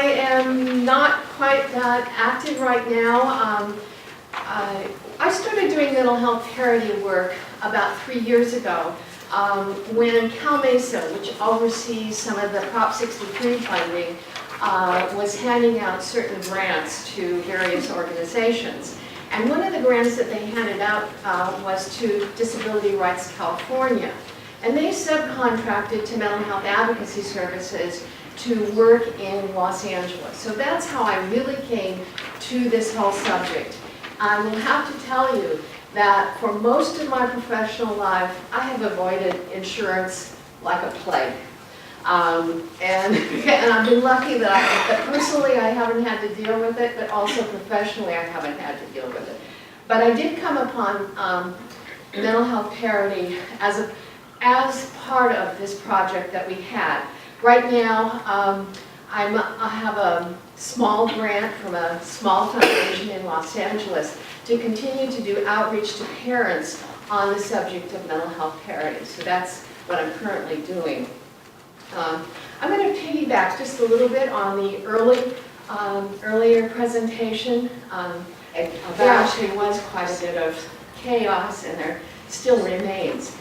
am not quite that active right now. I started doing mental health parity work about 3 years ago when Cal Mesa, which oversees some of the Prop 63 funding, was handing out certain grants to various organizations. And one of the grants that they handed out was to Disability Rights California. And they subcontracted to mental health advocacy services to work in Los Angeles. So that's how I really came to this whole subject. I will have to tell you that for most of my professional life, I have avoided insurance like a plague. And I've been lucky that personally I haven't had to deal with it, but also professionally I haven't had to deal with it. But I did come upon mental health parity as part of this project that we had. Right now, I have a small grant from a small foundation in Los Angeles to continue to do outreach to parents on the subject of mental health parity. So that's what I'm currently doing. I'm going to piggyback just a little bit on the earlier presentation. There actually was quite a bit of chaos, and there still remains.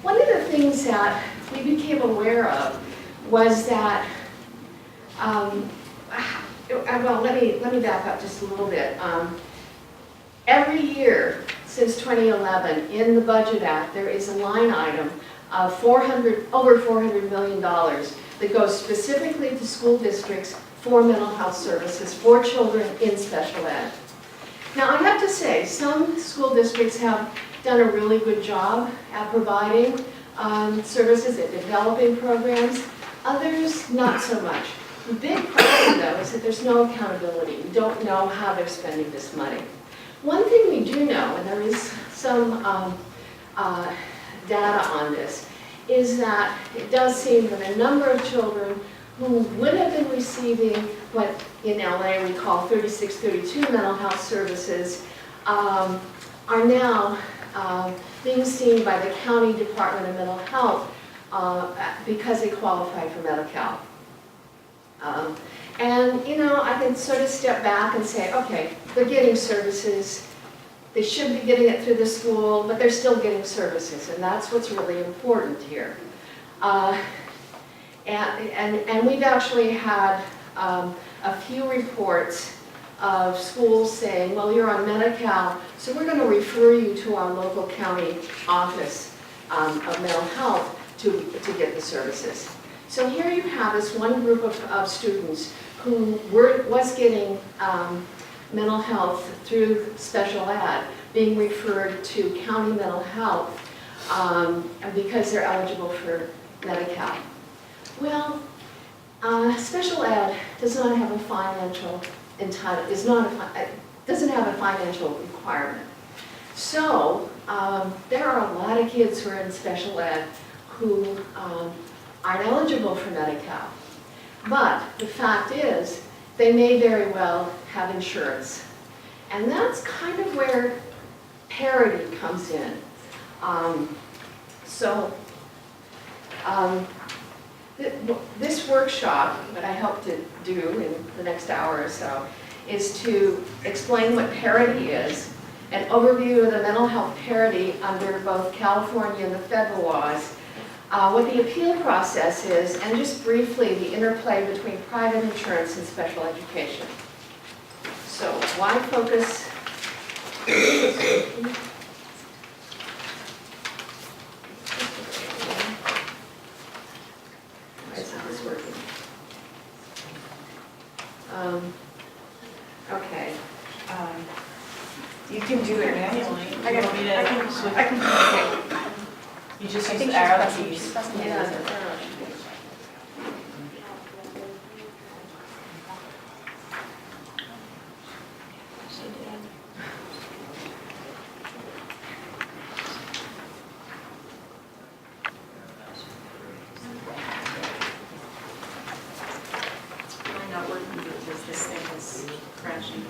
One of the things that we became aware of was that, well, let me back up just a little bit. Every year since 2011, in the Budget Act, there is a line item of over $400 million that goes specifically to school districts for mental health services for children in special ed. Now, I have to say, some school districts have done a really good job at providing services, at developing programs. Others, not so much. The big problem, though, is that there's no accountability. We don't know how they're spending this money. One thing we do know, and there is some data on this, is that it does seem that a number of children who would have been receiving what in LA we call 3632 mental health services are now being seen by the County Department of Mental Health because they qualify for Medi-Cal. And, you know, I can sort of step back and say, okay, they're getting services. They should be getting it through the school, but they're still getting services, and that's what's really important here. And we've actually had a few reports of schools saying, well, you're on Medi-Cal, so we're going to refer you to our local county office of mental health to get the services. So here you have this one group of students who was getting mental health through special ed, being referred to county mental health because they're eligible for Medi-Cal. Well, special ed does not have a financial doesn't have a financial requirement. So there are a lot of kids who are in special ed who aren't eligible for Medi-Cal. But the fact is, they may very well have insurance. And that's kind of where parity comes in. This workshop that I hope to do in the next hour or so is to explain what parity is, an overview of the mental health parity under both California and the federal laws, what the appeal process is, and just briefly the interplay between private insurance and special education. So why focus? How is this working? Okay. You can do it manually. I can. You just use the arrow keys. Yeah. Mine not working because this thing is crashing.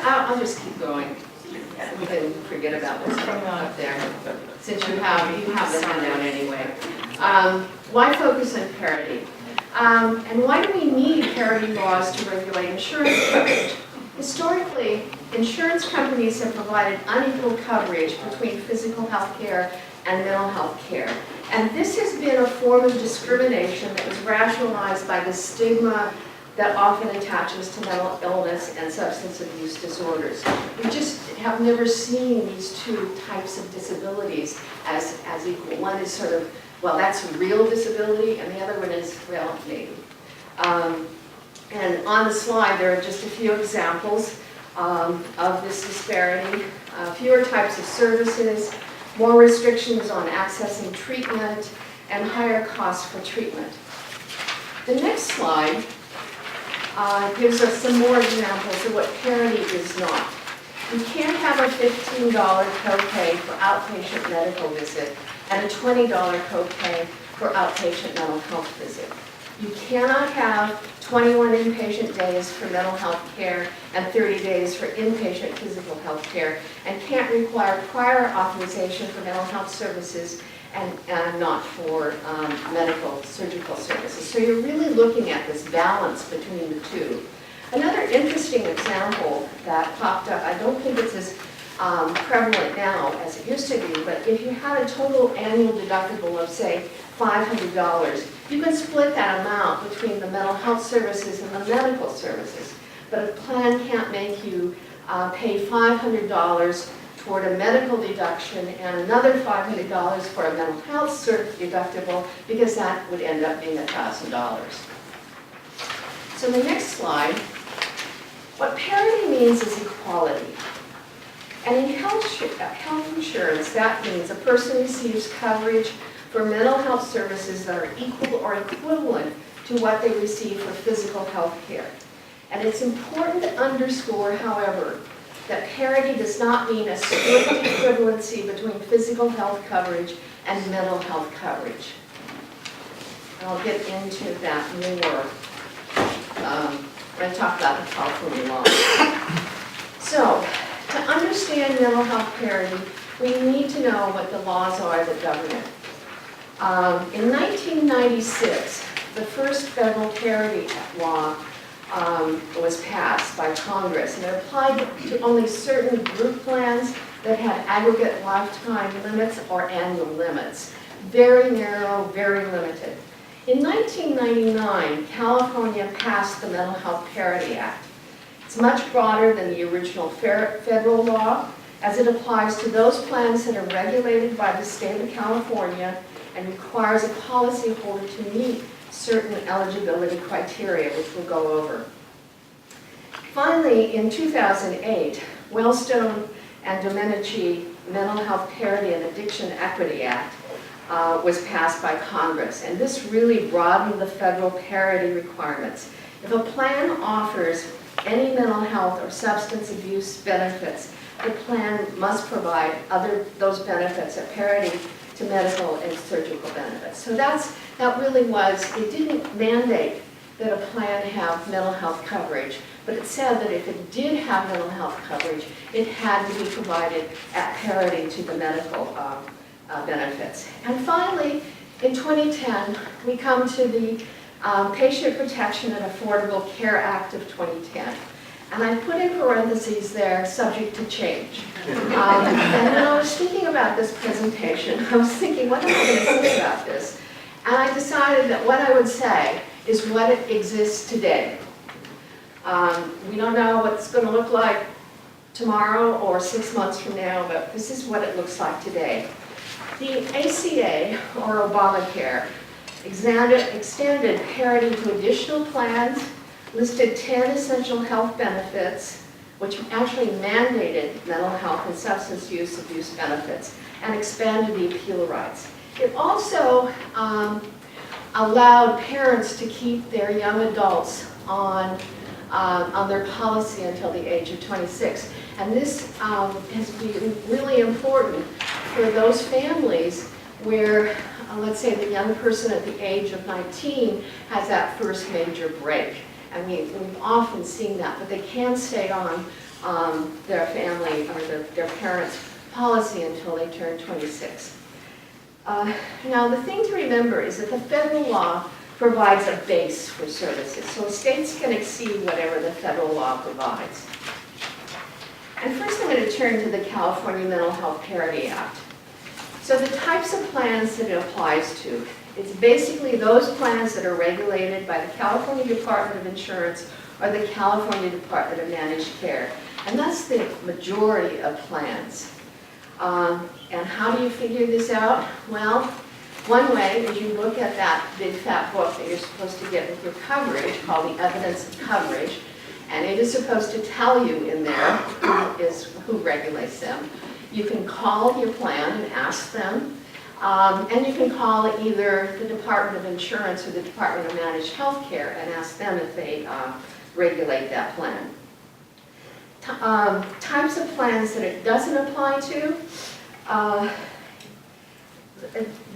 I'll just keep going. We can forget about this up there, since you have the handout anyway. why focus on parity? And why do we need parity laws to regulate insurance coverage? Historically, insurance companies have provided unequal coverage between physical health care and mental health care. And this has been a form of discrimination that was rationalized by the stigma that often attaches to mental illness and substance abuse disorders. We just have never seen these two types of disabilities as equal. One is sort of, well, that's a real disability, and the other one is, well, maybe. And on the slide, there are just a few examples of this disparity. Fewer types of services, more restrictions on accessing treatment, and higher costs for treatment. The next slide gives us some more examples of what parity is not. You can't have a $15 copay for outpatient medical visit and a $20 copay for outpatient mental health visit. You cannot have 21 inpatient days for mental health care and 30 days for inpatient physical health care, and can't require prior authorization for mental health services and not for medical surgical services. So you're really looking at this balance between the two. Another interesting example that popped up, I don't think it's as prevalent now as it used to be, but if you had a total annual deductible of, say, $500, you can split that amount between the mental health services and the medical services. But a plan can't make you pay $500 toward a medical deduction and another $500 for a mental health deductible, because that would end up being $1,000. So the next slide, what parity means is equality. And in health insurance, that means a person receives coverage for mental health services that are equal or equivalent to what they receive for physical health care. And it's important to underscore, however, that parity does not mean a strict equivalency between physical health coverage and mental health coverage. And I'll get into that more when I talk about the California law. So, to understand mental health parity, we need to know what the laws are that govern it. In 1996, the first federal parity law was passed by Congress, and it applied to only certain group plans that had aggregate lifetime limits or annual limits. Very narrow, very limited. In 1999, California passed the Mental Health Parity Act. It's much broader than the original federal law, as it applies to those plans that are regulated by the state of California and requires a policyholder to meet certain eligibility criteria, which we'll go over. Finally, in 2008, Wellstone and Domenici Mental Health Parity and Addiction Equity Act was passed by Congress, and this really broadened the federal parity requirements. If a plan offers any mental health or substance abuse benefits, the plan must provide those benefits at parity to medical and surgical benefits. So that really was, it didn't mandate that a plan have mental health coverage, but it said that if it did have mental health coverage, it had to be provided at parity to the medical benefits. And finally, in 2010, we come to the Patient Protection and Affordable Care Act of 2010. And I put in parentheses there, subject to change. And when I was thinking about this presentation, I was thinking, what am I going to say about this? And I decided that what I would say is what it exists today. We don't know what it's going to look like tomorrow or 6 months from now, but this is what it looks like today. The ACA, or Obamacare, extended parity to additional plans, listed 10 essential health benefits, which actually mandated mental health and substance use abuse benefits, and expanded the appeal rights. It also allowed parents to keep their young adults on their policy until the age of 26. And this has been really important for those families where, let's say, the young person at the age of 19 has that first major break. And we've often seen that, but they can stay on their family or their parents' policy until they turn 26. Now, the thing to remember is that the federal law provides a base for services, so states can exceed whatever the federal law provides. And first I'm going to turn to the California Mental Health Parity Act. So the types of plans that it applies to, it's basically those plans that are regulated by the California Department of Insurance or the California Department of Managed Care. And that's the majority of plans. And how do you figure this out? Well, one way is you look at that big fat book that you're supposed to get with your coverage called the Evidence of Coverage, and it is supposed to tell you in there who regulates them. You can call your plan and ask them, and you can call either the Department of Insurance or the Department of Managed Health Care and ask them if they regulate that plan. Types of plans that it doesn't apply to,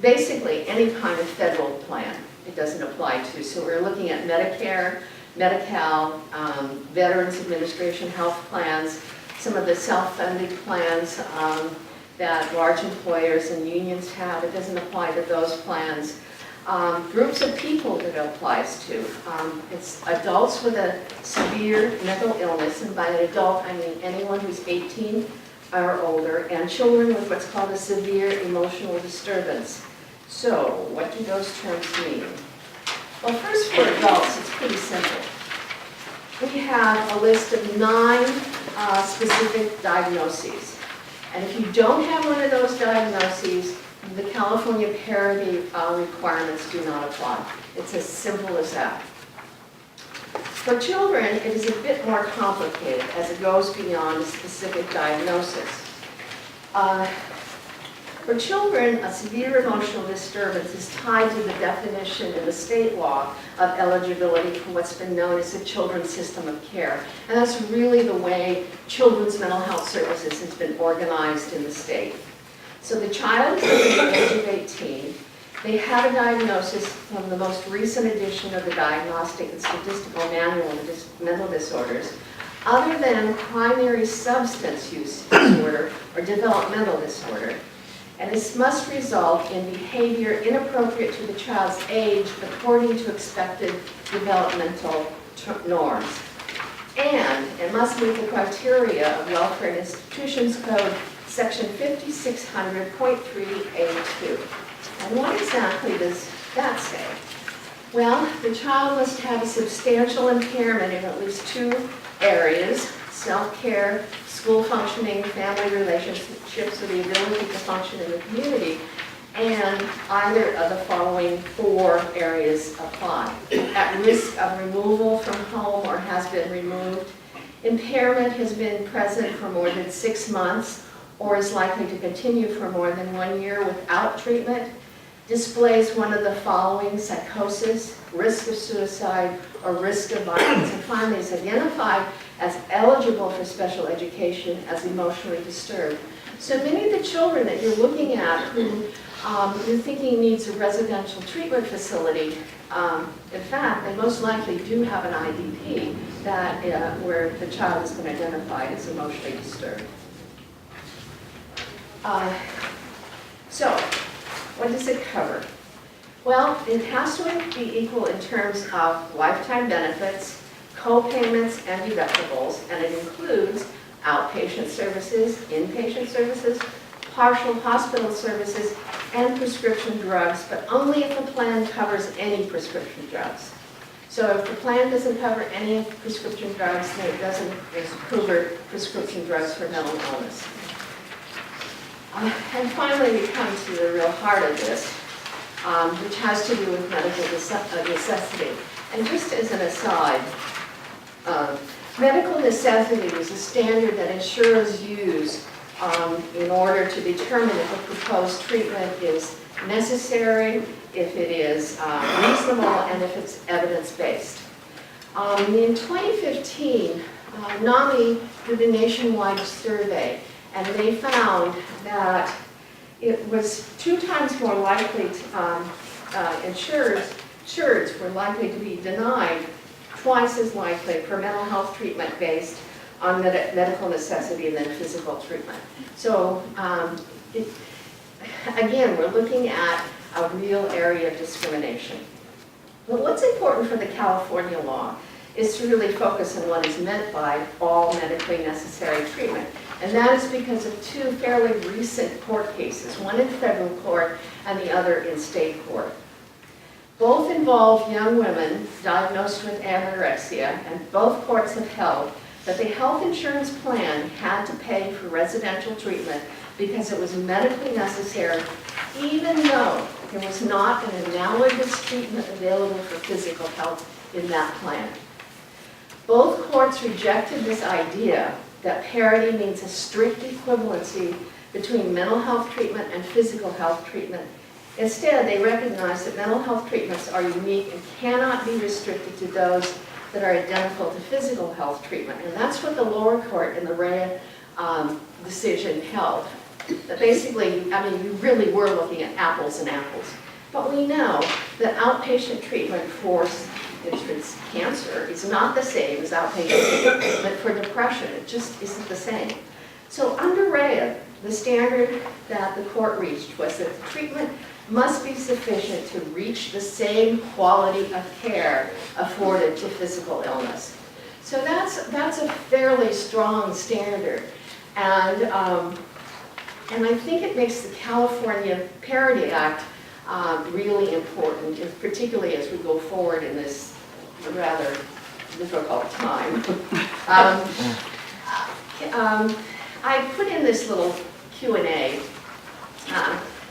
basically any kind of federal plan it doesn't apply to. So we're looking at Medicare, Medi-Cal, Veterans Administration health plans, some of the self-funded plans that large employers and unions have. It doesn't apply to those plans. Groups of people that it applies to. It's adults with a severe mental illness, and by an adult I mean anyone who's 18 or older, and children with what's called a severe emotional disturbance. So, what do those terms mean? Well, first for adults, it's pretty simple. We have a list of 9 specific diagnoses. And if you don't have one of those diagnoses, the California parity requirements do not apply. It's as simple as that. For children, it is a bit more complicated as it goes beyond a specific diagnosis. For children, a severe emotional disturbance is tied to the definition in the state law of eligibility for what's been known as the Children's System of Care. And that's really the way children's mental health services has been organized in the state. So the child is at the age of 18. They have a diagnosis from the most recent edition of the Diagnostic and Statistical Manual of Mental Disorders, other than primary substance use disorder or developmental disorder. And this must result in behavior inappropriate to the child's age according to expected developmental norms. And it must meet the criteria of Welfare Institutions Code Section 5600.3A2. And what exactly does that say? Well, the child must have a substantial impairment in at least 2 areas: self-care, school functioning, family relationships, or the ability to function in the community, and either of the following 4 areas apply. At risk of removal from home or has been removed, impairment has been present for more than 6 months or is likely to continue for more than 1 year without treatment, displays one of the following: psychosis, risk of suicide, or risk of violence, and finally is identified as eligible for special education as emotionally disturbed. So many of the children that you're looking at who you're thinking needs a residential treatment facility, in fact, they most likely do have an IDP that, where the child has been identified as emotionally disturbed. So, what does it cover? Well, it has to be equal in terms of lifetime benefits, co-payments, and deductibles, and it includes outpatient services, inpatient services, partial hospital services, and prescription drugs, but only if the plan covers any prescription drugs. So if the plan doesn't cover any prescription drugs, then it doesn't cover prescription drugs for mental illness. And finally, we come to the real heart of this, which has to do with medical necessity. And just as an aside, medical necessity is a standard that insurers use in order to determine if a proposed treatment is necessary, if it is reasonable, and if it's evidence-based. In 2015, NAMI did a nationwide survey, and they found that it was 2 times more likely to, insureds were likely to be denied, twice as likely for mental health treatment based on medical necessity than physical treatment. So again, we're looking at a real area of discrimination. But what's important for the California law is to really focus on what is meant by all medically necessary treatment. And that is because of two fairly recent court cases, one in federal court and the other in state court. Both involve young women diagnosed with anorexia, and both courts have held that the health insurance plan had to pay for residential treatment because it was medically necessary, even though there was not an analogous treatment available for physical health in that plan. Both courts rejected this idea that parity means a strict equivalency between mental health treatment and physical health treatment. Instead, they recognized that mental health treatments are unique and cannot be restricted to those that are identical to physical health treatment. And that's what the lower court in the Shea decision held. That basically, I mean, you really were looking at apples and apples. But we know that outpatient treatment for cancer is not the same as outpatient treatment for depression. It just isn't the same. So under Shea, the standard that the court reached was that the treatment must be sufficient to reach the same quality of care afforded to physical illness. So that's a fairly strong standard. And I think it makes the California Parity Act really important, and particularly as we go forward in this rather difficult time. I put in this little Q&A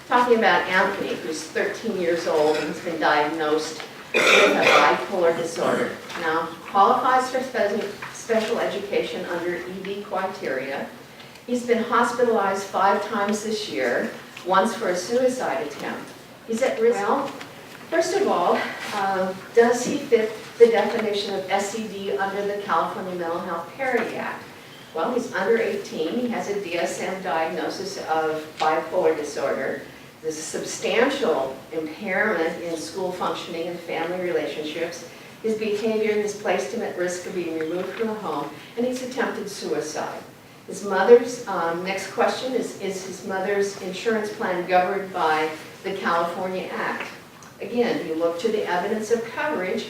talking about Anthony, who's 13 years old and has been diagnosed with a bipolar disorder. Now, qualifies for special education under ED criteria. He's been hospitalized 5 times this year, once for a suicide attempt. He's at risk. Well, first of all, does he fit the definition of SED under the California Mental Health Parity Act? Well, he's under 18. He has a DSM diagnosis of bipolar disorder. There's a substantial impairment in school functioning and family relationships. His behavior has placed him at risk of being removed from the home, and he's attempted suicide. His mother's, next question is his mother's insurance plan governed by the California Act? Again, you look to the evidence of coverage,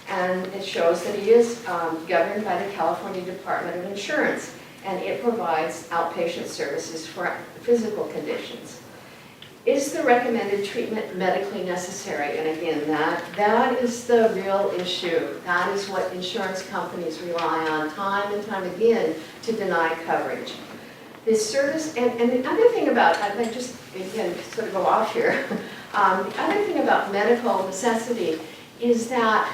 and it shows that he is governed by the California Department of Insurance, and it provides outpatient services for physical conditions. Is the recommended treatment medically necessary? And again, that is the real issue. That is what insurance companies rely on time and time again to deny coverage. This service, and the other thing about, I just, again, sort of go off here, the other thing about medical necessity is that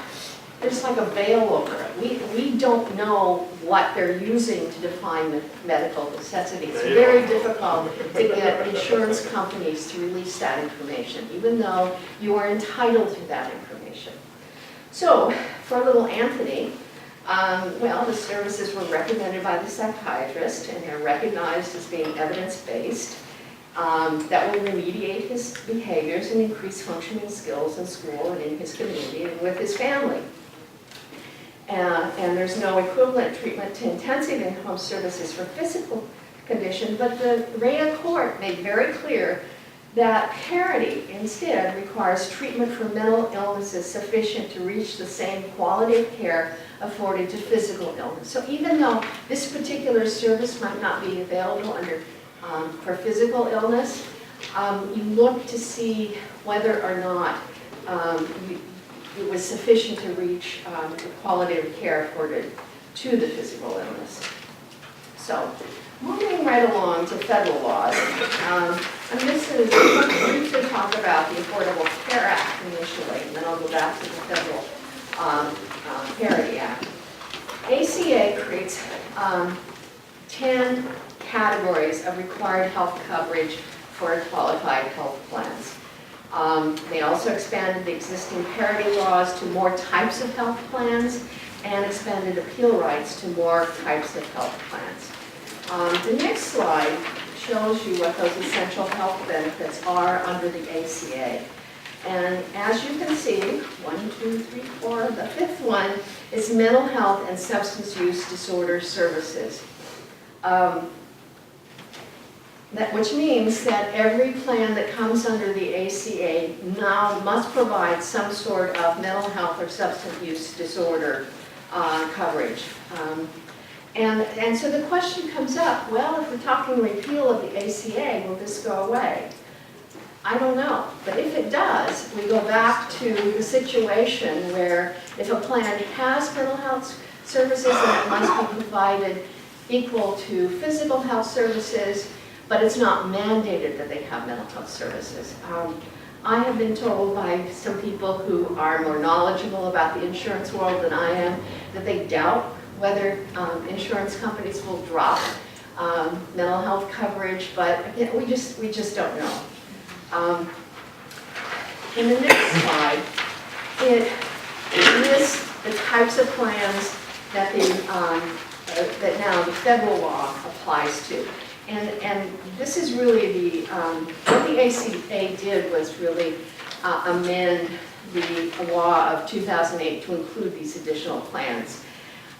there's like a veil over it. We don't know what they're using to define the medical necessity. It's very difficult to get insurance companies to release that information, even though you are entitled to that information. So, for little Anthony, well, the services were recommended by the psychiatrist, and they're recognized as being evidence-based. That will remediate his behaviors and increase functioning skills in school and in his community and with his family. And there's no equivalent treatment to intensive in-home services for physical condition, but the Shea court made very clear that parity instead requires treatment for mental illnesses sufficient to reach the same quality of care afforded to physical illness. So even though this particular service might not be available under for physical illness, you look to see whether or not it was sufficient to reach the quality of care afforded to the physical illness. So, moving right along to federal laws, and this is briefly talk about the Affordable Care Act initially, and then I'll go back to the Federal Parity Act. ACA creates 10 categories of required health coverage for qualified health plans. They also expanded the existing parity laws to more types of health plans and expanded appeal rights to more types of health plans. The next slide shows you what those essential health benefits are under the ACA. And as you can see, 1, 2, 3, 4, the fifth one is mental health and substance use disorder services. Which means that every plan that comes under the ACA now must provide some sort of mental health or substance use disorder coverage. And so the question comes up, well, if we're talking repeal of the ACA, will this go away? I don't know, but if it does, we go back to the situation where if a plan has mental health services, then it must be provided equal to physical health services, but it's not mandated that they have mental health services. I have been told by some people who are more knowledgeable about the insurance world than I am that they doubt whether insurance companies will drop mental health coverage, but again, we just don't know. In the next slide, it lists the types of plans that that now the federal law applies to. And this is really what the ACA did was really amend the law of 2008 to include these additional plans.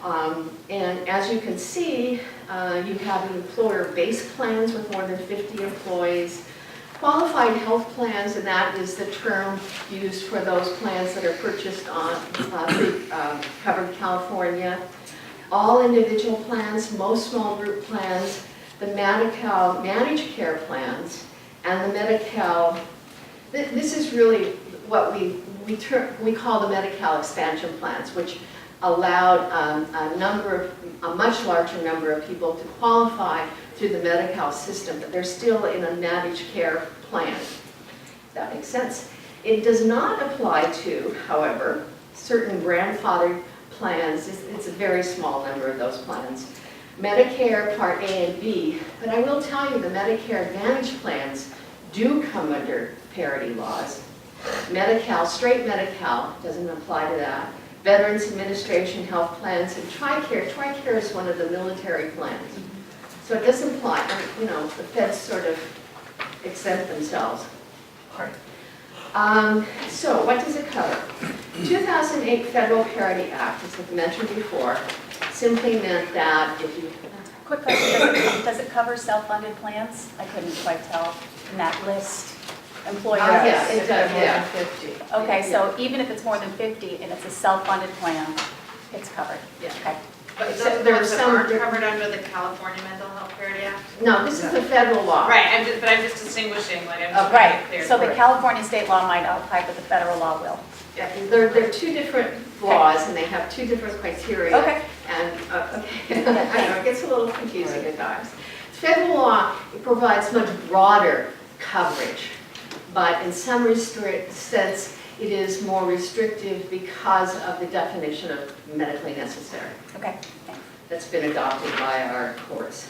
And as you can see, you have employer-based plans with more than 50 employees, qualified health plans, and that is the term used for those plans that are purchased on covered California, all individual plans, most small group plans, the Medi-Cal managed care plans, and the Medi-Cal, this is really what we call the Medi-Cal expansion plans, which allowed a much larger number of people to qualify through the Medi-Cal system, but they're still in a managed care plan. That makes sense. It does not apply to, however, certain grandfathered plans. It's a very small number of those plans. Medicare Part A and B, but I will tell you the Medicare Advantage plans do come under parity laws. Medi-Cal, straight Medi-Cal, doesn't apply to that. Veterans Administration health plans, and TRICARE. TRICARE is one of the military plans. So it doesn't apply, you know, the feds sort of exempt themselves. So what does it cover? 2008 Federal Parity Act, as I mentioned before, simply meant that if you... Quick question, does it cover self-funded plans? I couldn't quite tell in that list. Employers? Yeah, it does, yeah. 50. Okay, so even if it's more than 50 and it's a self-funded plan, it's covered? Yeah. Okay. But Except those there are ones that some aren't different- covered under the California Mental Health Parity Act? No, this is the federal law. Right, but I'm just distinguishing, like, I'm just Oh, making Right, it clear. so the Right. California state law might not apply, but the federal law will. Yeah, they're two different laws, and they have two different criteria. Okay. And, okay, I know, it gets a little confusing at times. Federal law, it provides much broader coverage, but in some sense, it is more restrictive because of the definition of medically necessary Okay, thanks. that's been adopted by our courts.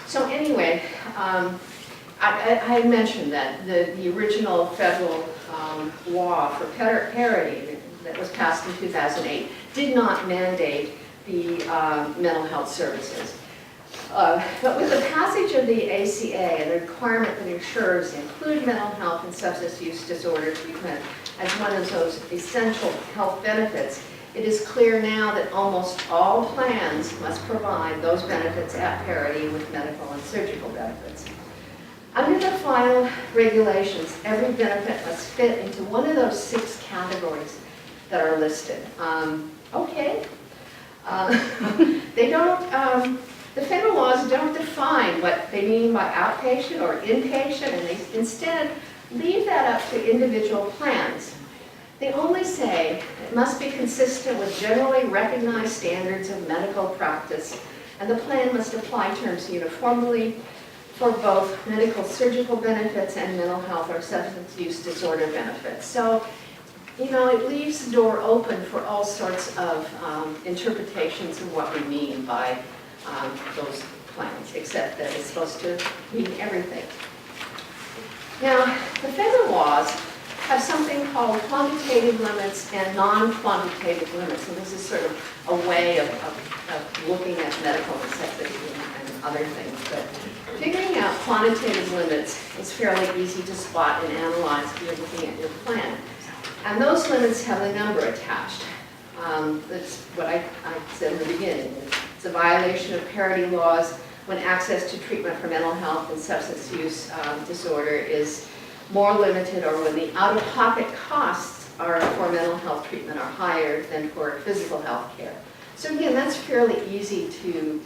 So anyway, I mentioned that the original federal law for parity that was passed in 2008 did not mandate the mental health services. But with the passage of the ACA and the requirement that insurers include mental health and substance use disorder treatment as one of those essential health benefits, it is clear now that almost all plans must provide those benefits at parity with medical and surgical benefits. Under the final regulations, every benefit must fit into one of those 6 categories that are listed. They don't, the federal laws don't define what they mean by outpatient or inpatient, and they instead leave that up to individual plans. They only say it must be consistent with generally recognized standards of medical practice, and the plan must apply terms uniformly for both medical surgical benefits and mental health or substance use disorder benefits. So, you know, it leaves the door open for all sorts of interpretations of what we mean by those plans, except that it's supposed to mean everything. Now, the federal laws have something called quantitative limits and non-quantitative limits, and this is sort of a way of looking at medical necessity and other things. But figuring out quantitative limits is fairly easy to spot and analyze if you're looking at your plan. And those limits have a number attached. That's what I said in the beginning. It's a violation of parity laws when access to treatment for mental health and substance use disorder is more limited, or when the out-of-pocket costs for mental health treatment are higher than for physical health care. So again, that's fairly easy to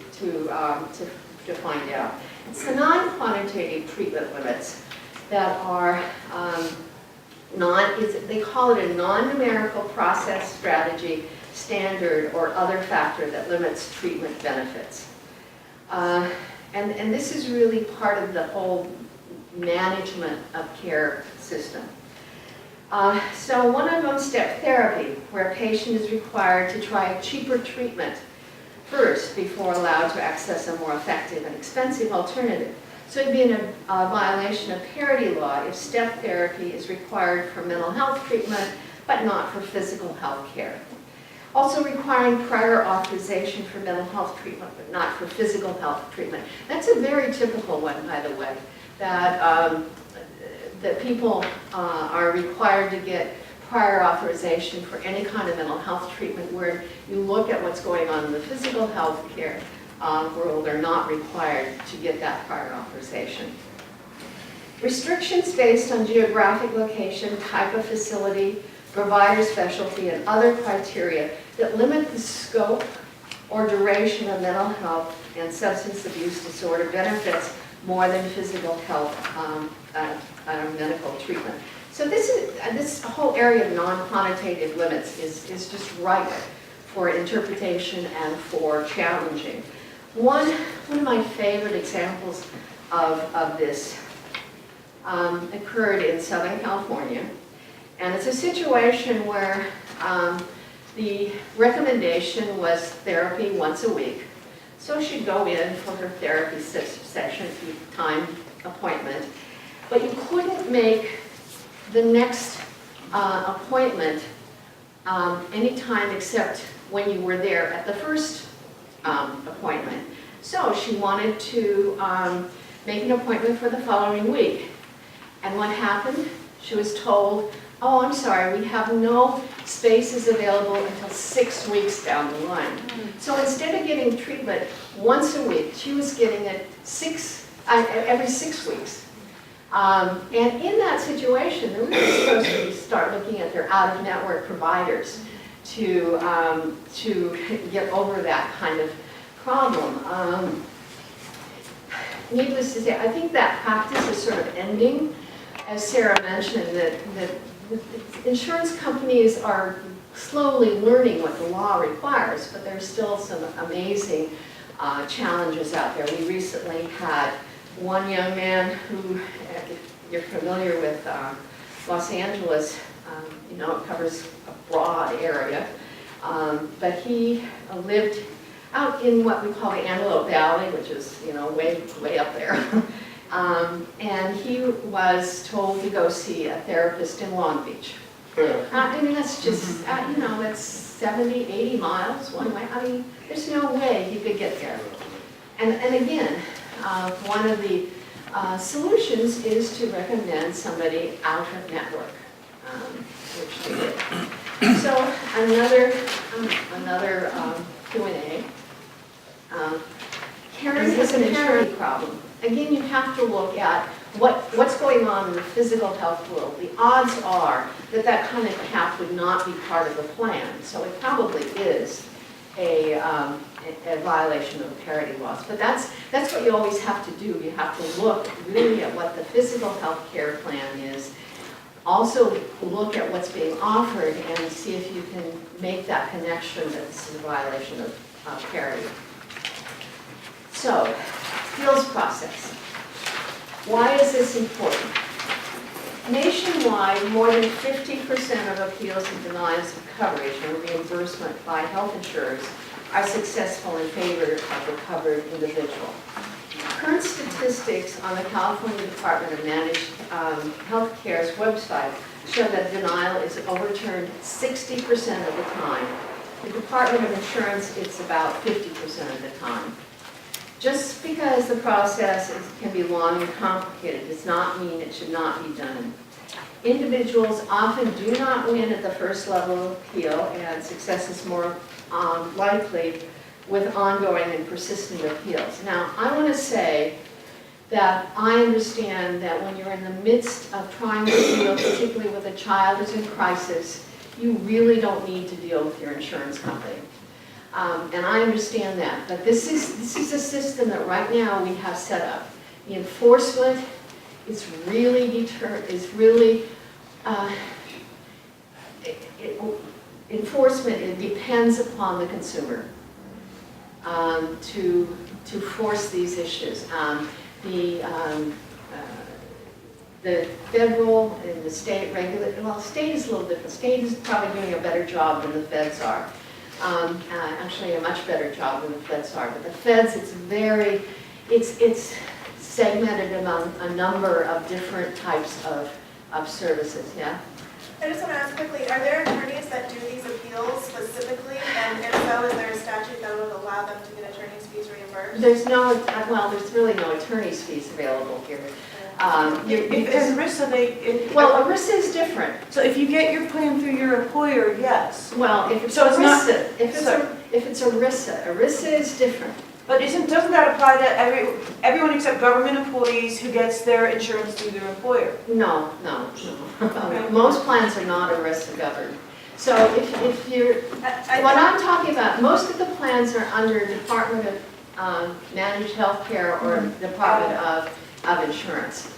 find out. It's the non-quantitative treatment limits that are they call it a non-numerical process, strategy, standard, or other factor that limits treatment benefits. And this is really part of the whole management of care system. So one of them, step therapy, where a patient is required to try a cheaper treatment first before allowed to access a more effective and expensive alternative. So it'd be a violation of parity law if step therapy is required for mental health treatment, but not for physical health care. Also requiring prior authorization for mental health treatment, but not for physical health treatment. That's a very typical one, by the way, that people are required to get prior authorization for any kind of mental health treatment, where you look at what's going on in the physical health care world. They're not required to get that prior authorization. Restrictions based on geographic location, type of facility, provider specialty, and other criteria that limit the scope or duration of mental health and substance abuse disorder benefits more than physical health medical treatment. So this whole area of non-quantitative limits is just ripe for interpretation and for challenging. One of my favorite examples of this occurred in Southern California. And it's a situation where the recommendation was therapy once a week. So she'd go in for her therapy session, time appointment. But you couldn't make the next appointment anytime except when you were there at the first appointment. So she wanted to make an appointment for the following week. And what happened? She was told, oh, I'm sorry, we have no spaces available until 6 weeks down the line. So instead of getting treatment once a week, she was getting it every 6 weeks. And in that situation, they were really supposed to start looking at their out-of-network providers to get over that kind of problem. Needless to say, I think that practice is sort of ending. As Sarah mentioned, that insurance companies are slowly learning what the law requires, but there's still some amazing challenges out there. We recently had one young man who, if you're familiar with Los Angeles, you know, it covers a broad area, but he lived out in what we call the Antelope Valley, which is, you know, way up there. And he was told to go see a therapist in Long Beach. I mean, that's just, you know, that's 70, 80 miles one way. I mean, there's no way he could get there. And again, one of the solutions is to recommend somebody out of network, which they did. So another Q&A. Karen has an insurance problem. Again, you have to look at what's going on in the physical health world. The odds are that that kind of cap would not be part of the plan. So it probably is a violation of the parity laws. But that's what you always have to do. You have to look really at what the physical health care plan is. Also look at what's being offered and see if you can make that connection that this is a violation of parity. So, appeals process. Why is this important? Nationwide, more than 50% of appeals and denials of coverage or reimbursement by health insurers are successful in favor of the covered individual. Current statistics on the California Department of Managed Health Care's website show that denial is overturned 60% of the time. The Department of Insurance, it's about 50% of the time. Just because the process can be long and complicated does not mean it should not be done. Individuals often do not win at the first level of appeal, and success is more likely with ongoing and persistent appeals. Now, I want to say that I understand that when you're in the midst of trying to deal, particularly with a child who's in crisis, you really don't need to deal with your insurance company. And I understand that, but this is a system that right now we have set up. The enforcement is really enforcement, it depends upon the consumer to force these issues. The federal and the state regulate, well, state is a little different. State is probably doing a better job than the feds are. Actually a much better job than the feds are. But the feds, it's segmented among a number of different types of services, yeah? I just want to ask quickly, are there attorneys that do these appeals specifically? And if so, is there a statute that would allow them to get attorney's fees reimbursed? There's there's really no attorney's fees available here. If there's ERISA, Well, ERISA is different. so if you get your plan through your employer, yes. Well, if it's So it's not- ERISA, if it's ERISA is different. But doesn't that apply to everyone except government employees who gets their insurance through their employer? No. Okay. Most plans are not ERISA governed. So if you're, I what I'm talking about, most of the plans are under Department of Managed Healthcare or Department of Insurance.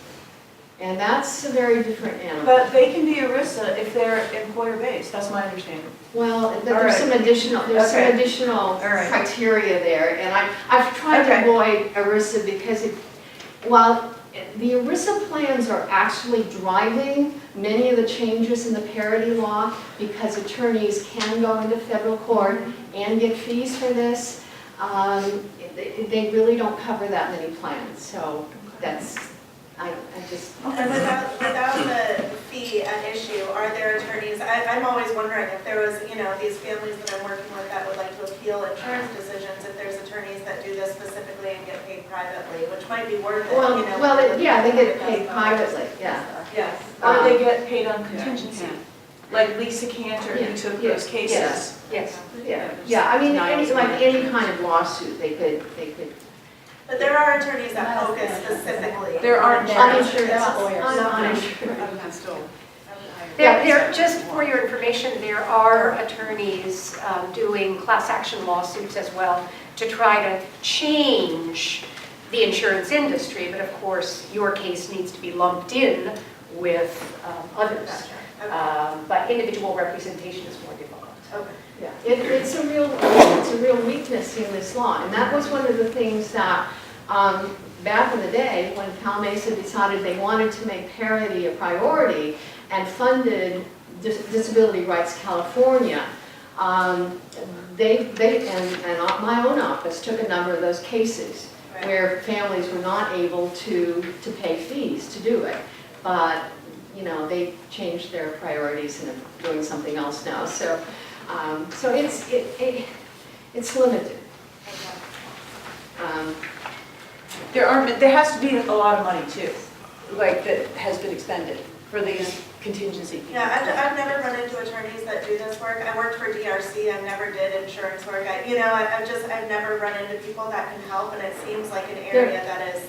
And that's a very different animal. But they can be ERISA if they're employer-based, that's my understanding. Well, All there's right. some additional, All right. criteria there, and I've tried to Okay. avoid ERISA because while the ERISA plans are actually driving many of the changes in the parity law because attorneys can go into federal court and get fees for this, they really don't cover that many plans, so that's, I just. And without the fee at issue, are there attorneys, I'm always wondering if there was, these families that I'm working with that would like to appeal insurance decisions, if there's attorneys that do this specifically and get paid privately, which might be worth it, Yeah, they get paid privately, yeah. Yes. Or they get paid on contingency, like Lisa Cantor who Yeah, took yeah, those cases. Yes, yeah, I mean, any kind of lawsuit, they could. But there are attorneys that focus specifically. There aren't on Uninsured insurance. lawyers. Uninsured. Just for your information, there are attorneys doing class action lawsuits as well to try to change the insurance industry, but of course, your case needs to be lumped in with others. But individual representation is more developed. Okay. Yeah, it's a real weakness in this law, and that was one of the things that back in the day when Cal Mesa decided they wanted to make parity a priority and funded Disability Rights California. They and my own office took a number of those cases where families were not able to pay fees to do it, but they changed their priorities and are doing something else now. So it's limited. There has to be a lot of money too, like that has been expended for these contingency fees. Yeah, I've never run into attorneys that do this work. I worked for DRC, I never did insurance work. I've never run into people that can help, and it seems like an area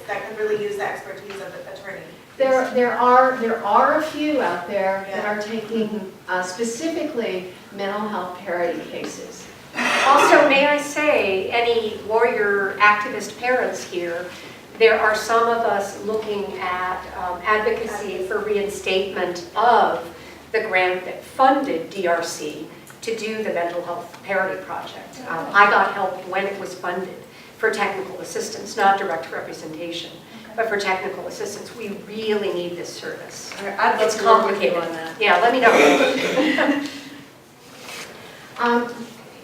that could really use the expertise of an attorney. There are a few out there that are taking specifically mental health parity cases. Also, may I say, any warrior activist parents here, there are some of us looking at advocacy for reinstatement of the grant that funded DRC to do the mental health parity project. I got help when it was funded for technical assistance, not direct representation, but for technical assistance. We really need this service. I'd love It's to work with you complicated. on that. Yeah, let me know.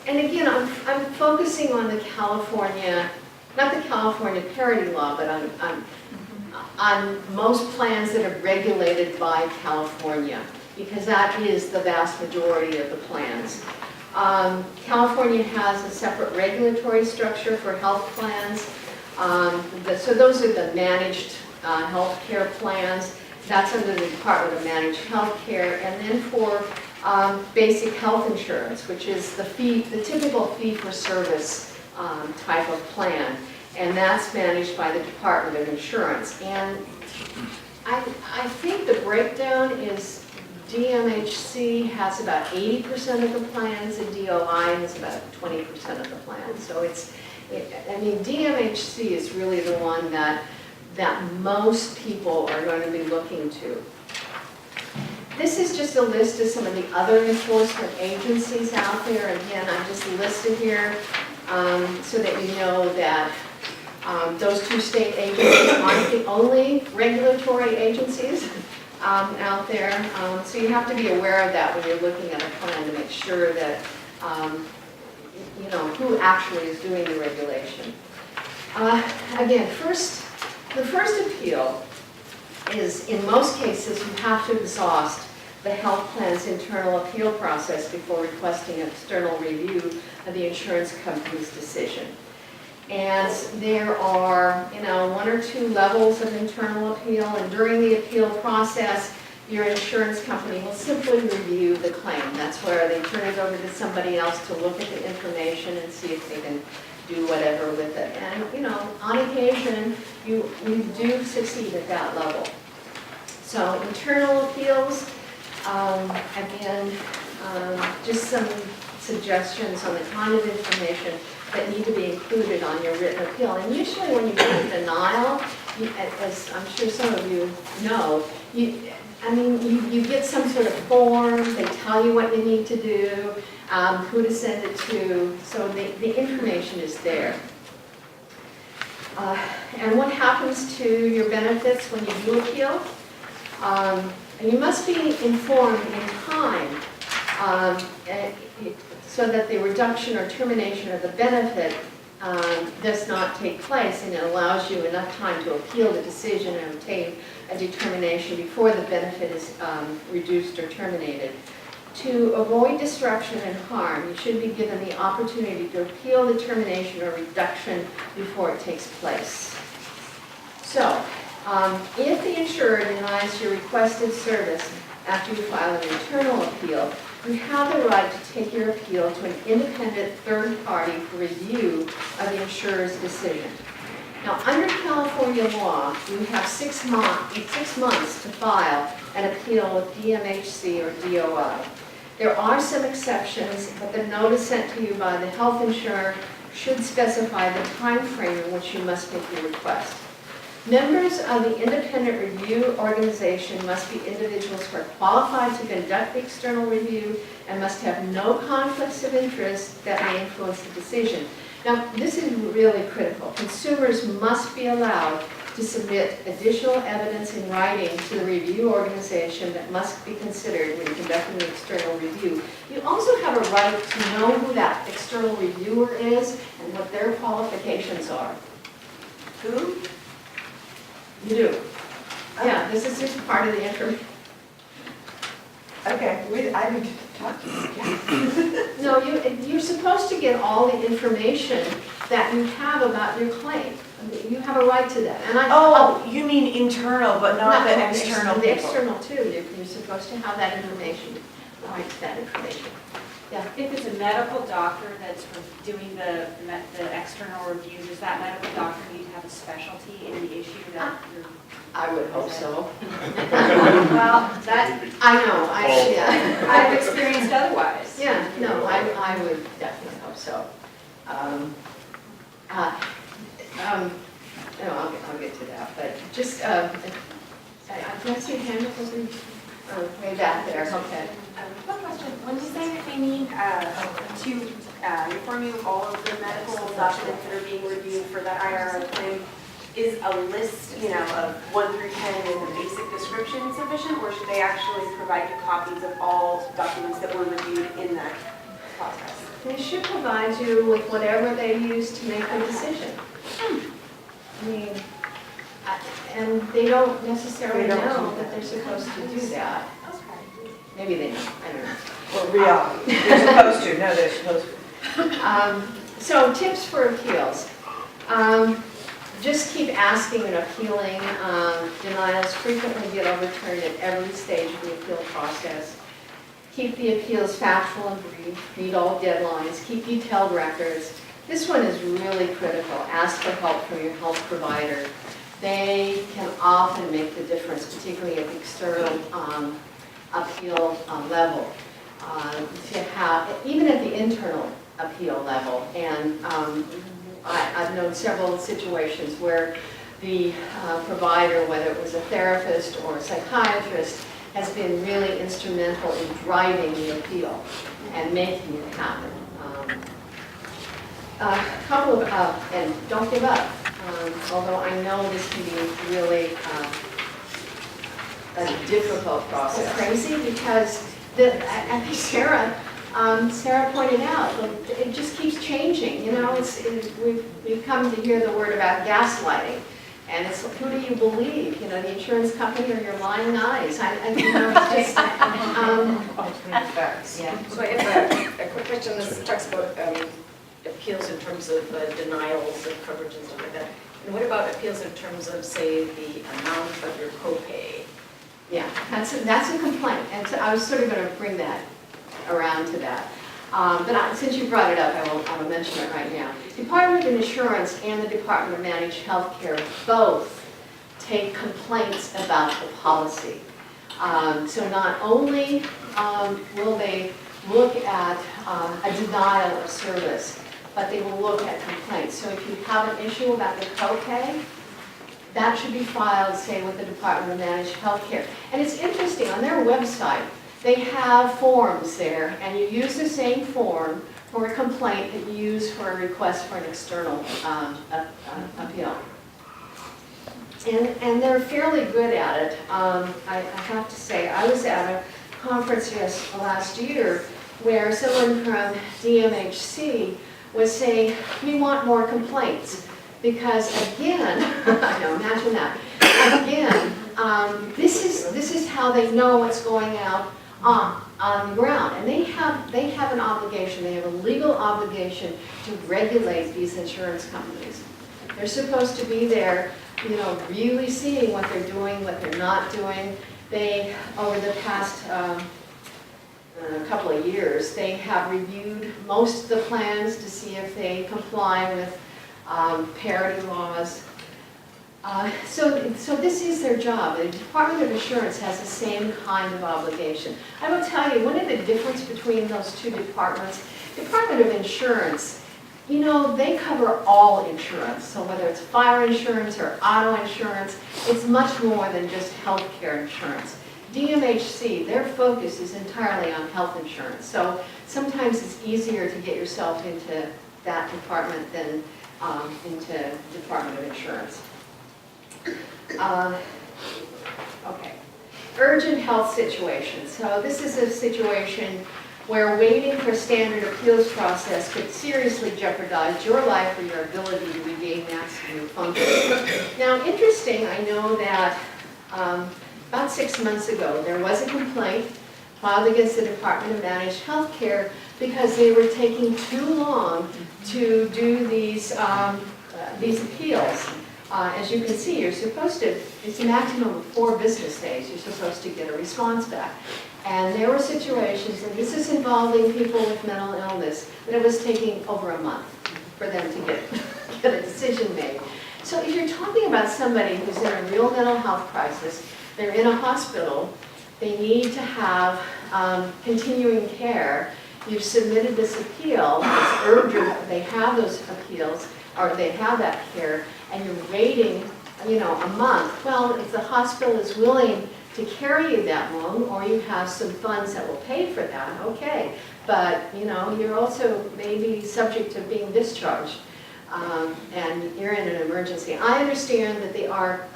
And again, I'm focusing on the California, not the California parity law, but on most plans that are regulated by California, because that is the vast majority of the plans. California has a separate regulatory structure for health plans. So those are the managed health care plans. That's under the Department of Managed Health Care. And then for basic health insurance, which is the typical fee for service type of plan, and that's managed by the Department of Insurance. And I think the breakdown is DMHC has about 80% of the plans, and DOI has about 20% of the plans. So I mean, DMHC is really the one that most people are going to be looking to. This is just a list of some of the other enforcement agencies out there. Again, I just listed here so that you know that those two state agencies aren't the only regulatory agencies out there. So you have to be aware of that when you're looking at a plan to make sure that you know who actually is doing the regulation. Again, the first appeal is, in most cases, you have to exhaust the health plan's internal appeal process before requesting an external review of the insurance company's decision. And there are, you know, 1 or 2 levels of internal appeal, and during the appeal process, your insurance company will simply review the claim. That's where they turn it over to somebody else to look at the information and see if they can do whatever with it. And, you know, on occasion, you do succeed at that level. So internal appeals, again, just some suggestions on the kind of information that need to be included on your written appeal. And usually when you get a denial, as I'm sure some of you know, you get some sort of form, they tell you what you need to do, who to send it to, so the information is there. And what happens to your benefits when you do appeal? And you must be informed in time so that the reduction or termination of the benefit does not take place, and it allows you enough time to appeal the decision and obtain a determination before the benefit is reduced or terminated. To avoid disruption and harm, you should be given the opportunity to appeal the termination or reduction before it takes place. So, if the insurer denies your requested service after you file an internal appeal, you have the right to take your appeal to an independent third party for review of the insurer's decision. Now, under California law, you have 6 months to file an appeal with DMHC or DOI. There are some exceptions, but the notice sent to you by the health insurer should specify the time frame in which you must make your request. Members of the independent review organization must be individuals who are qualified to conduct the external review and must have no conflicts of interest that may influence the decision. Now, this is really critical. Consumers must be allowed to submit additional evidence in writing to the review organization that must be considered when conducting the external review. You also have a right to know who that external reviewer is and what their qualifications are. Who? You do. Yeah, this is just part of the information. Okay, I need to talk to you again. No, you're supposed to get all the information that you have about your claim. You have a right to that. And Oh, you mean internal, but not the external The people? external too. You're supposed to have that information, right to that information. Yeah. If it's a medical doctor that's doing the external review, does that medical doctor need to have a specialty in the issue that you're... I would hope so. Well, that, I know, yeah. I've experienced otherwise. Yeah, no, I would definitely hope so. No, I'll get to that, but just, can I see a hand up way back there? Okay. One question. When you say that they need to inform you of all of the medical documents that are being reviewed for that IRR claim, is a list, of 1 through 10 and the basic description sufficient, or should they actually provide you copies of all documents that were reviewed in that process? They should provide you with whatever they use to make the decision. I mean, and they don't necessarily know that they're supposed to do that. Maybe they know, I don't know. Well, they're supposed to, no, they're supposed to. So tips for appeals. Just keep asking and appealing. Denials frequently get overturned at every stage of the appeal process. Keep the appeals factual and brief. Meet all deadlines. Keep detailed records. This one is really critical. Ask for help from your health provider. They can often make the difference, particularly at the external appeal level. To have, even at the internal appeal level. And I've known several situations where the provider, whether it was a therapist or a psychiatrist, has been really instrumental in driving the appeal and making it happen. A couple of, and don't give up, although I know this can be really a difficult process. It's crazy because I think Sarah pointed out, like, it just keeps changing. You know, we've come to hear the word about gaslighting, and it's who do you believe? You know, the insurance company or your lying eyes? You know, it's just. Facts. Yeah. So I have a quick question. This talks about appeals in terms of denials of coverage and stuff like that. And what about appeals in terms of, say, the amount of your copay? Yeah, that's a complaint, and so I was sort of going to bring that around to that. Since you brought it up, I will mention it right now. Department of Insurance and the Department of Managed Healthcare both take complaints about the policy. So not only will they look at a denial of service, but they will look at complaints. So if you have an issue about your copay, that should be filed, say, with the Department of Managed Healthcare. And it's interesting, on their website, they have forms there, and you use the same form for a complaint that you use for a request for an external appeal. And they're fairly good at it. I have to say, I was at a conference last year where someone from DMHC was saying, we want more complaints. Because again, I know, imagine that. Again, this is how they know what's going out on the ground, and they have an obligation. They have a legal obligation to regulate these insurance companies. They're supposed to be there, you know, really seeing what they're doing, what they're not doing. They, over the past couple of years, they have reviewed most of the plans to see if they comply with parity laws. So this is their job. The Department of Insurance has the same kind of obligation. I will tell you, one of the difference between those two departments, Department of Insurance, you know, they cover all insurance. So whether it's fire insurance or auto insurance, it's much more than just health care insurance. DMHC, their focus is entirely on health insurance. So sometimes it's easier to get yourself into that department than into Department of Insurance. Okay, urgent health situations. So this is a situation where waiting for standard appeals process could seriously jeopardize your life or your ability to regain maximum function. Now, interesting, I know that about 6 months ago, there was a complaint filed against the Department of Managed Healthcare because they were taking too long to do these appeals. As you can see, you're supposed to, it's a maximum of 4 business days, you're supposed to get a response back. And there were situations, and this is involving people with mental illness, that it was taking over a month for them to get a decision made. So if you're talking about somebody who's in a real mental health crisis, they're in a hospital, they need to have continuing care, you've submitted this appeal, it's urgent, they have those appeals, or they have that care, and you're waiting, you know, a month. Well, if the hospital is willing to carry you that long, or you have some funds that will pay for that, okay. But, you know, you're also maybe subject to being discharged, and you're in an emergency. I understand that they are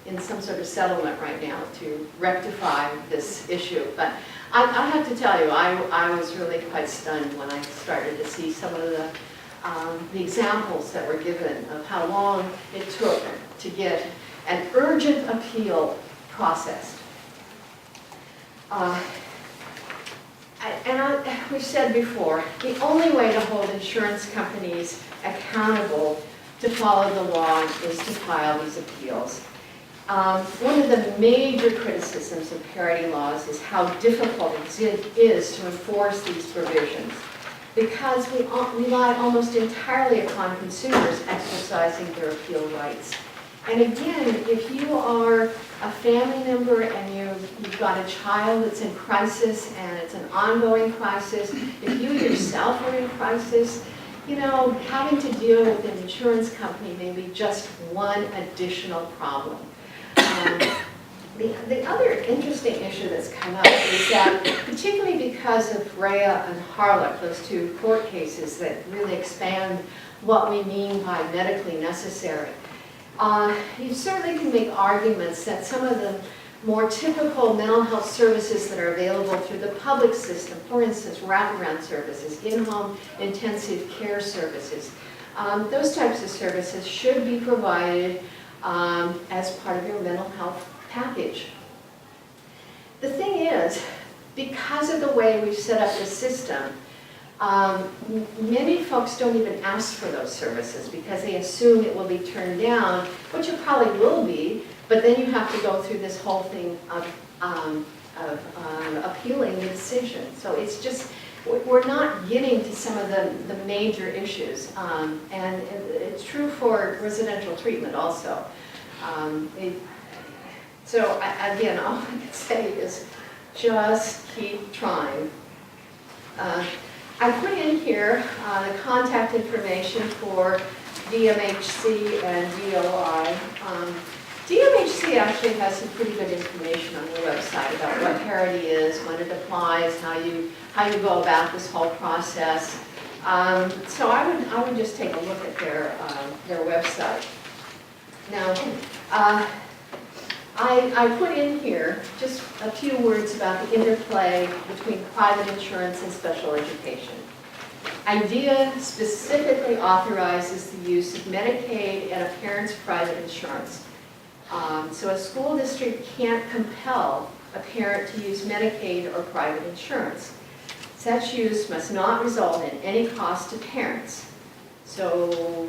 in some sort of settlement right now to rectify this issue, but I have to tell you, I was really quite stunned when I started to see some of the examples that were given of how long it took to get an urgent appeal processed. We've said before, the only way to hold insurance companies accountable to follow the law is to file these appeals. One of the major criticisms of parity laws is how difficult it is to enforce these provisions. because we rely almost entirely upon consumers exercising their appeal rights. And again, if you are a family member and you've got a child that's in crisis and it's an ongoing crisis, if you yourself are in crisis, having to deal with an insurance company may be just one additional problem. The other interesting issue that's come up is that, particularly because of Rhea and Harlech, those two court cases that really expand what we mean by medically necessary, you certainly can make arguments that some of the more typical mental health services that are available through the public system, for instance, wraparound services, in-home intensive care services, those types of services should be provided as part of your mental health package. The thing is, because of the way we've set up the system, many folks don't even ask for those services because they assume it will be turned down, which it probably will be, but then you have to go through this whole thing of appealing the decision. So it's just, we're not getting to some of the major issues, and it's true for residential treatment also. So again, all I can say is just keep trying. I put in here the contact information for DMHC and DOI. DMHC actually has some pretty good information on their website about what Parity is, when it applies, how you go about this whole process. So I would just take a look at their website. Now, I put in here just a few words about the interplay between private insurance and special education. IDEA specifically authorizes the use of Medicaid and a parent's private insurance. So a school district can't compel a parent to use Medicaid or private insurance. Such use must not result in any cost to parents. So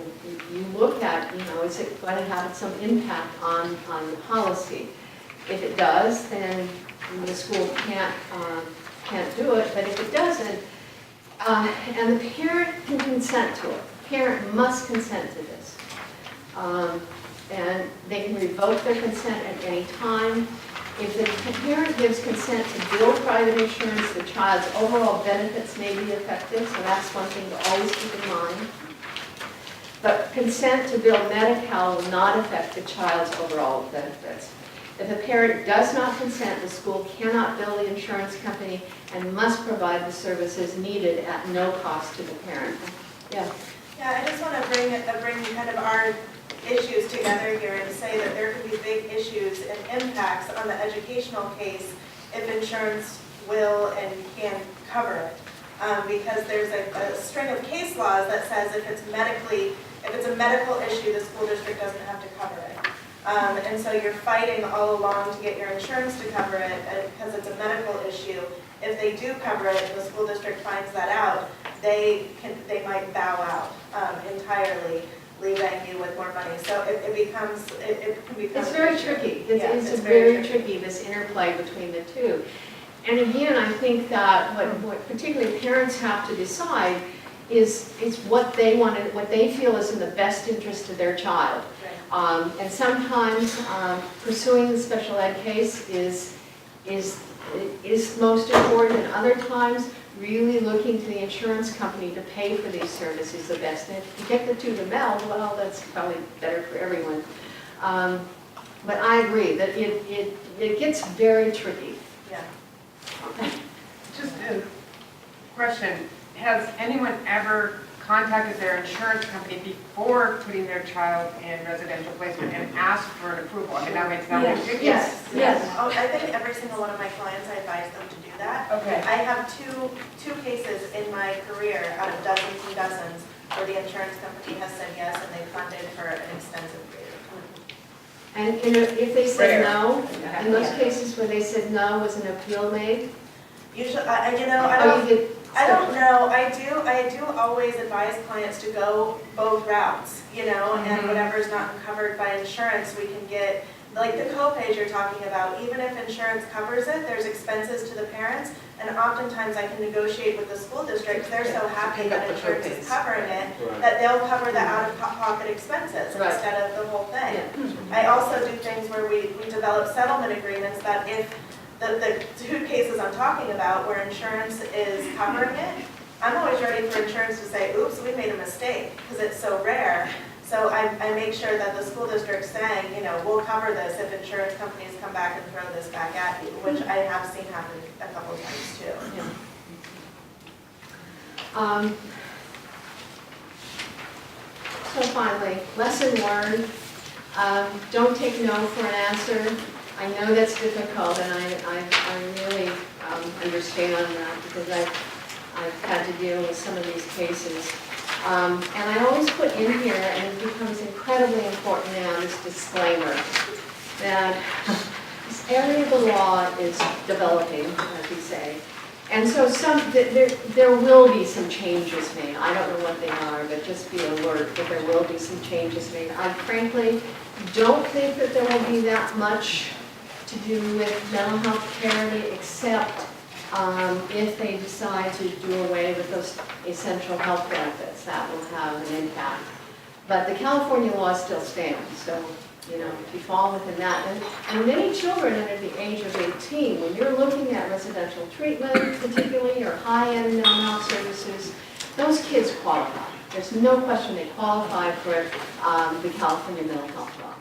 you look at, is it going to have some impact on the policy? If it does, then the school can't do it, but if it doesn't, and the parent can consent to it, the parent must consent to this. And they can revoke their consent at any time. If the parent gives consent to bill private insurance, the child's overall benefits may be affected, so that's one thing to always keep in mind. But consent to bill Medi-Cal will not affect the child's overall benefits. If a parent does not consent, the school cannot bill the insurance company and must provide the services needed at no cost to the parent. Yeah. Yeah, I just want to bring kind of our issues together here and say that there could be big issues and impacts on the educational case if insurance will and can cover it. Because there's a string of case laws that says if it's a medical issue, the school district doesn't have to cover it. And so you're fighting all along to get your insurance to cover it because it's a medical issue. If they do cover it and the school district finds that out, they might bow out entirely, leaving you with more money. So it can become. It's very tricky. It's very tricky, this interplay between the two. And again, I think that what particularly parents have to decide is what they want, what they feel is in the best interest of their child. And sometimes pursuing the special ed case is most important, and other times really looking to the insurance company to pay for these services the best. And if you get the two to meld, well, that's probably better for everyone. But I agree that it gets very tricky. Yeah. Just a question, has anyone ever contacted their insurance company before putting their child in residential placement and asked for an approval? I mean, that makes no sense. Yes. Oh, I think every single one of my clients, I advise them to do that. Okay. I have two cases in my career out of dozens and dozens where the insurance company has said yes and they funded for an extensive period of time. And if they said Rare. no, in those cases where they said no, was an appeal made? Usually, Oh, you know. I do always advise clients to go both routes, and whatever's not covered by insurance, we can get, like the co-pays you're talking about, even if insurance covers it, there's expenses to the parents. And oftentimes I can negotiate with the school district, they're so happy that insurance is covering it, that they'll cover the out-of-pocket expenses Right. instead of the whole thing. I also do things where we develop settlement agreements that if the two cases I'm talking about where insurance is covering it, I'm always ready for insurance to say, oops, we made a mistake, because it's so rare. So I make sure that the school district's saying, you know, we'll cover this if insurance companies come back and throw this back at you, which I have seen happen a couple of times too. So finally, lesson learned. Don't take no for an answer. I know that's difficult, and I really understand that because I've had to deal with some of these cases. And I always put in here, and it becomes incredibly important now, this disclaimer, that this area of the law is developing, as we say. And so there will be some changes made. I don't know what they are, but just be alert that there will be some changes made. I frankly don't think that there will be that much to do with mental health parity, except if they decide to do away with those essential health benefits. That will have an impact. But the California law still stands, so, you know, if you fall within that. And many children under the age of 18, when you're looking at residential treatment particularly, or high-end mental health services, those kids qualify. There's no question they qualify for the California mental health law.